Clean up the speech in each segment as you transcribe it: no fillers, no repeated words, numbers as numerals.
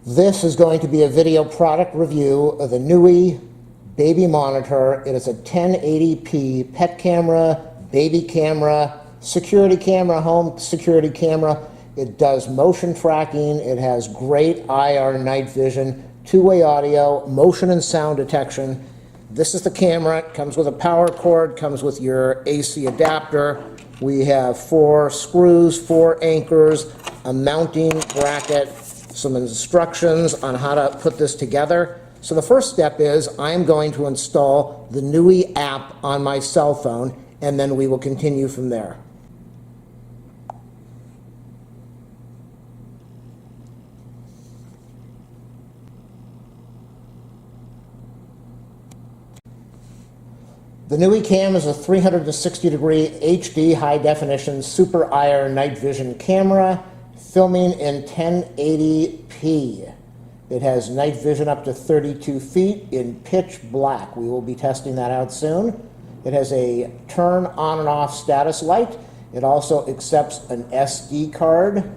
This is going to be a video product review of the Nooie baby monitor. It is a 1080p pet camera, baby camera, security camera, home security camera. It does motion tracking. It has great IR night vision, two-way audio, motion and sound detection. This is the camera. It comes with a power cord, comes with your AC adapter. We have 4 screws, 4 anchors, a mounting bracket, some instructions on how to put this together. So the first step is I'm going to install the Nooie app on my cell phone, and then we will continue from there. The Nooie Cam is a 360-degree HD high-definition super IR night vision camera, filming in 1080p. It has night vision up to 32 feet in pitch black. We will be testing that out soon. It has a turn on and off status light. It also accepts an SD card.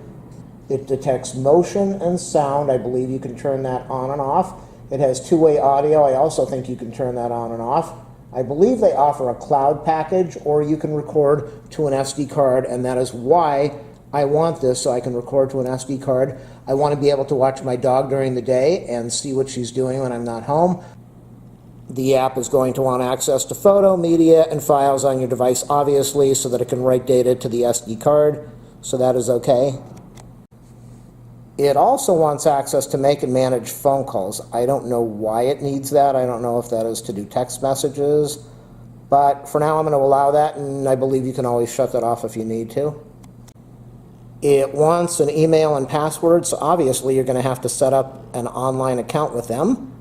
It detects motion and sound. I believe you can turn that on and off. It has two-way audio. I also think you can turn that on and off. I believe they offer a cloud package, or you can record to an SD card, and that is why I want this, so I can record to an SD card. I want to be able to watch my dog during the day and see what she's doing when I'm not home. The app is going to want access to photo, media, and files on your device, obviously, so that it can write data to the SD card, so that is okay. It also wants access to make and manage phone calls. I don't know why it needs that. I don't know if that is to do text messages, but for now I'm going to allow that, and I believe you can always shut that off if you need to. It wants an email and password, so obviously you're going to have to set up an online account with them.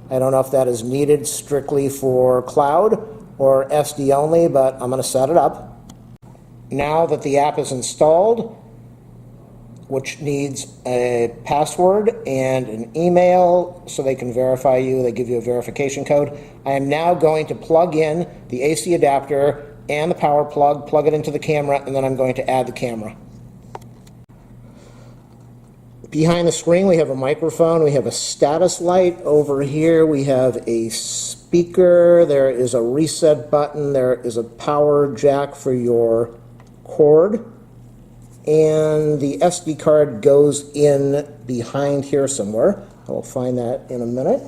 I don't know if that is needed strictly for cloud or SD only, but I'm going to set it up. Now that the app is installed, which needs a password and an email so they can verify you, they give you a verification code, I am now going to plug in the AC adapter and the power plug it into the camera, and then I'm going to add the camera. Behind the screen we have a microphone, we have a status light. Over here we have a speaker, there is a reset button, there is a power jack for your cord, and the SD card goes in behind here somewhere. I will find that in a minute.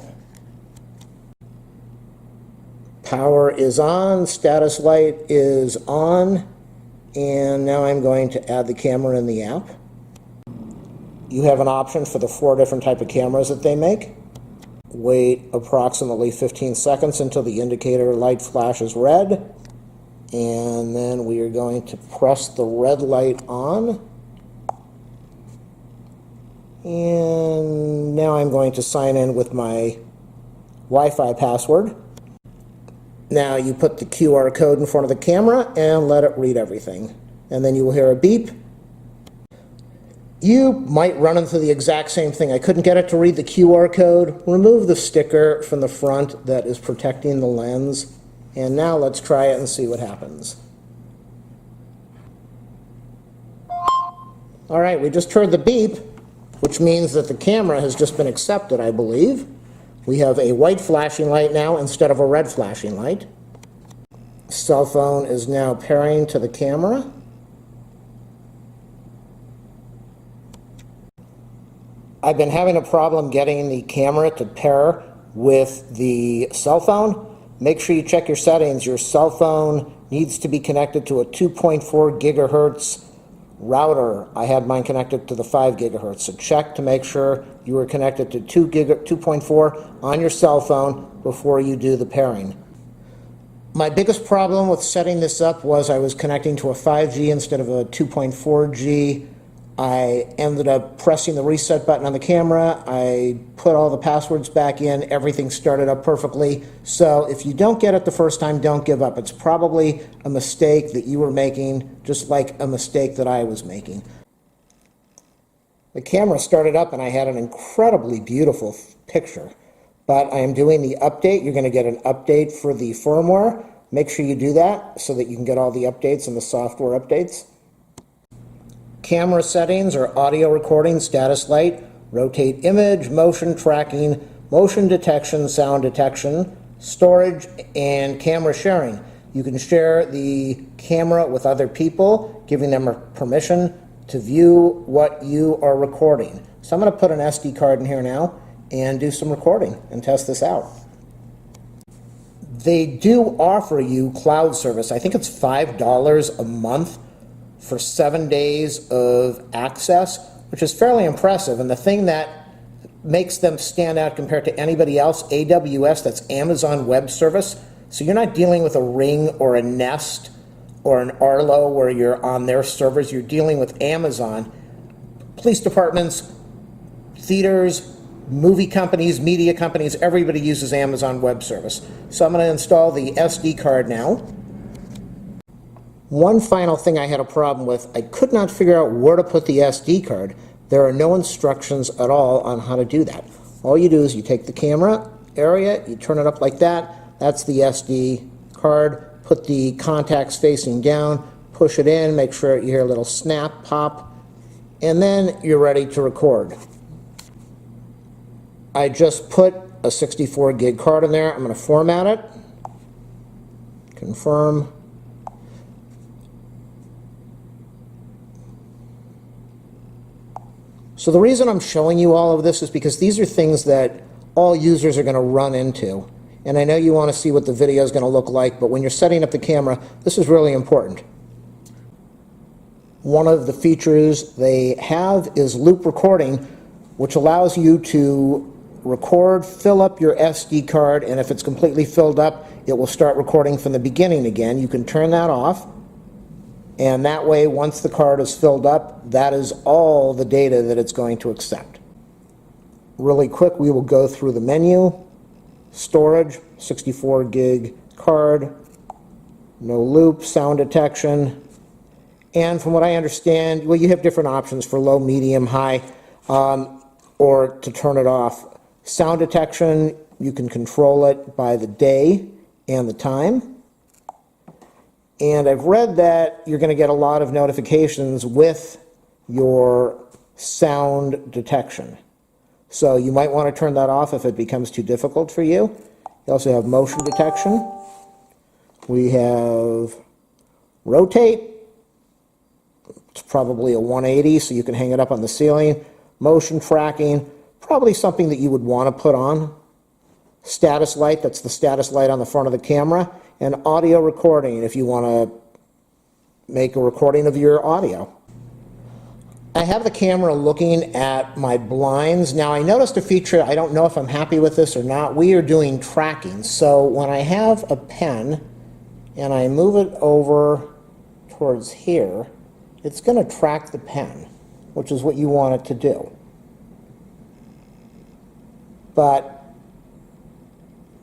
Power is on, status light is on, and now I'm going to add the camera in the app. You have an option for the 4 different type of cameras that they make. Wait approximately 15 seconds until the indicator light flashes red, and then we are going to press the red light on. And now I'm going to sign in with my Wi-Fi password. Now you put the QR code in front of the camera and let it read everything. And then you will hear a beep. You might run into the exact same thing. I couldn't get it to read the QR code. Remove the sticker from the front that is protecting the lens. And now let's try it and see what happens. All right, we just heard the beep, which means that the camera has just been accepted, I believe. We have a white flashing light now instead of a red flashing light. Cell phone is now pairing to the camera. I've been having a problem getting the camera to pair with the cell phone. Make sure you check your settings. Your cell phone needs to be connected to a 2.4 gigahertz router. I had mine connected to the 5 gigahertz. So check to make sure you are connected to 2.4 on your cell phone before you do the pairing. My biggest problem with setting this up was I was connecting to a 5G instead of a 2.4G. I ended up pressing the reset button on the camera. I put all the passwords back in. Everything started up perfectly. So if you don't get it the first time, don't give up. It's probably a mistake that you were making, just like a mistake that I was making. The camera started up and I had an incredibly beautiful picture. But I am doing the update. You're going to get an update for the firmware. Make sure you do that so that you can get all the updates and the software updates. Camera settings are audio recording, status light, rotate image, motion tracking, motion detection, sound detection, storage, and camera sharing. You can share the camera with other people, giving them permission to view what you are recording. So I'm going to put an SD card in here now and do some recording and test this out. They do offer you cloud service. I think it's $5 a month for 7 days of access, which is fairly impressive. And the thing that makes them stand out compared to anybody else, AWS, that's Amazon Web Service. So you're not dealing with a Ring or a Nest or an Arlo where you're on their servers. You're dealing with Amazon. Police departments, theaters, movie companies, media companies, everybody uses Amazon Web Service. So I'm going to install the SD card now. One final thing I had a problem with, I could not figure out where to put the SD card. There are no instructions at all on how to do that. All you do is you take the camera area, you turn it up like that. That's the SD card. Put the contacts facing down, push it in, make sure you hear a little snap, pop, and then you're ready to record. I just put a 64 gig card in there. I'm going to format it. Confirm. So the reason I'm showing you all of this is because these are things that all users are going to run into. And I know you want to see what the video is going to look like, but when you're setting up the camera, this is really important. One of the features they have is loop recording, which allows you to record, fill up your SD card, and if it's completely filled up, it will start recording from the beginning again. You can turn that off, and that way, once the card is filled up, that is all the data that it's going to accept. Really quick, we will go through the menu. Storage, 64 gig card, no loop, sound detection, and from what I understand, well, you have different options for low, medium, high, or to turn it off. Sound detection, you can control it by the day and the time. And I've read that you're going to get a lot of notifications with your sound detection. So you might want to turn that off if it becomes too difficult for you. You also have motion detection. We have rotate. It's probably a 180, so you can hang it up on the ceiling. Motion tracking, probably something that you would want to put on. Status light, that's the status light on the front of the camera. And audio recording, if you want to make a recording of your audio. I have the camera looking at my blinds. Now I noticed a feature, I don't know if I'm happy with this or not. We are doing tracking. So when I have a pen and I move it over towards here, it's going to track the pen, which is what you want it to do. But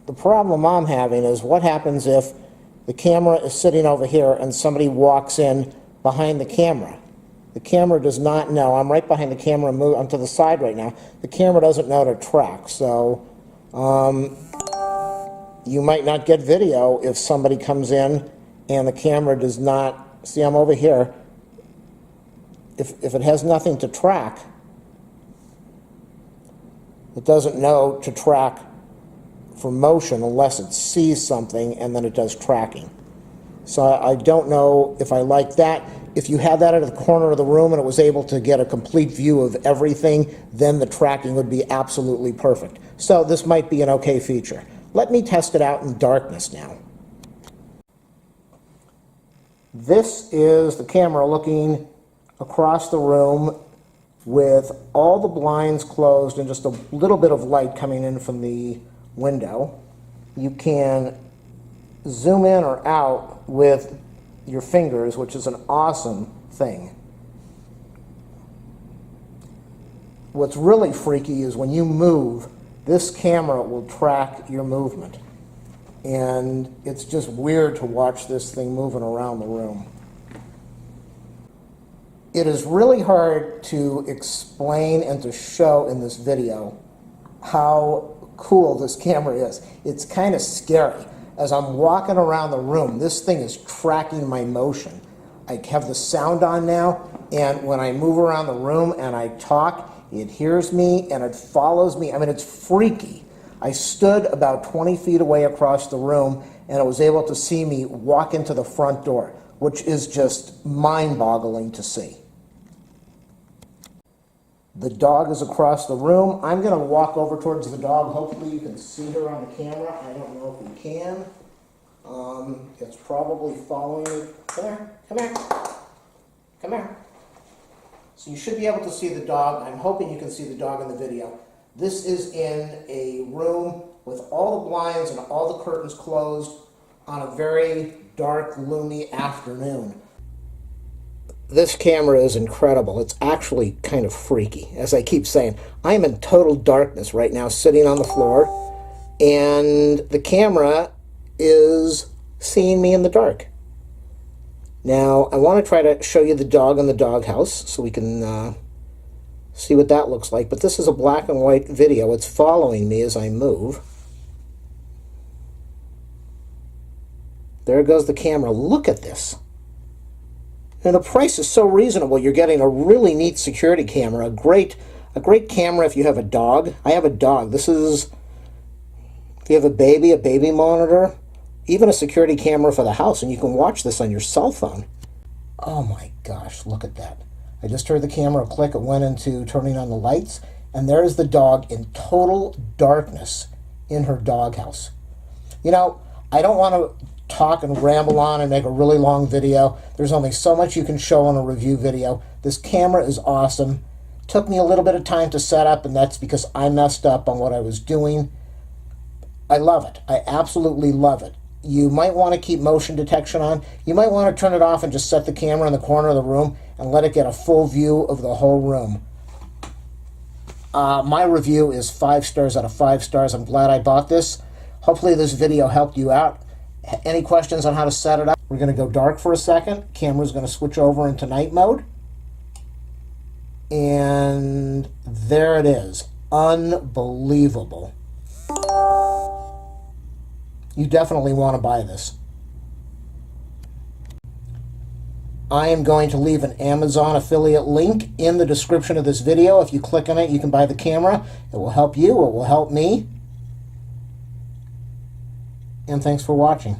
the problem I'm having is what happens if the camera is sitting over here and somebody walks in behind the camera. The camera does not know. I'm right behind the camera, I'm to the side right now. The camera doesn't know to track, so you might not get video if somebody comes in and the camera does not, see, I'm over here. If it has nothing to track, it doesn't know to track for motion unless it sees something and then it does tracking. So I don't know if I like that. If you had that at the corner of the room and it was able to get a complete view of everything, then the tracking would be absolutely perfect. So this might be an okay feature. Let me test it out in darkness now. This is the camera looking across the room with all the blinds closed and just a little bit of light coming in from the window. You can zoom in or out with your fingers, which is an awesome thing. What's really freaky is when you move, this camera will track your movement. And it's just weird to watch this thing moving around the room. It is really hard to explain and to show in this video how cool this camera is. It's kind of scary. As I'm walking around the room, this thing is tracking my motion. I have the sound on now, and when I move around the room and I talk, It hears me and it follows me. I mean, it's freaky. I stood about 20 feet away across the room and it was able to see me walk into the front door, which is just mind-boggling to see. The dog is across the room. I'm going to walk over towards the dog. Hopefully you can see her on the camera. I don't know if you can. It's probably following me. Come here, come here, come here. So you should be able to see the dog. I'm hoping you can see the dog in the video. This is in a room with all the blinds and all the curtains closed on a very dark, gloomy afternoon. This camera is incredible. It's actually kind of freaky. As I keep saying, I'm in total darkness right now, sitting on the floor, and the camera is seeing me in the dark. Now, I want to try to show you the dog in the doghouse so we can see what that looks like. But this is a black and white video. It's following me as I move. There goes the camera. Look at this. And the price is so reasonable. You're getting a really neat security camera. A great camera if you have a dog. I have a dog. This is, if you have a baby monitor, even a security camera for the house, and you can watch this on your cell phone. Oh my gosh, look at that. I just heard the camera click. It went into turning on the lights, and there's the dog in total darkness in her doghouse. You know, I don't want to talk and ramble on and make a really long video. There's only so much you can show on a review video. This camera is awesome. Took me a little bit of time to set up, and that's because I messed up on what I was doing. I love it. I absolutely love it. You might want to keep motion detection on. You might want to turn it off and just set the camera in the corner of the room and let it get a full view of the whole room. My review is 5 stars out of 5 stars. I'm glad I bought this. Hopefully this video helped you out. Any questions on how to set it up? We're going to go dark for a second. Camera's going to switch over into night mode. And there it is. Unbelievable. You definitely want to buy this. I am going to leave an Amazon affiliate link in the description of this video. If you click on it, you can buy the camera. It will help you. It will help me. And thanks for watching.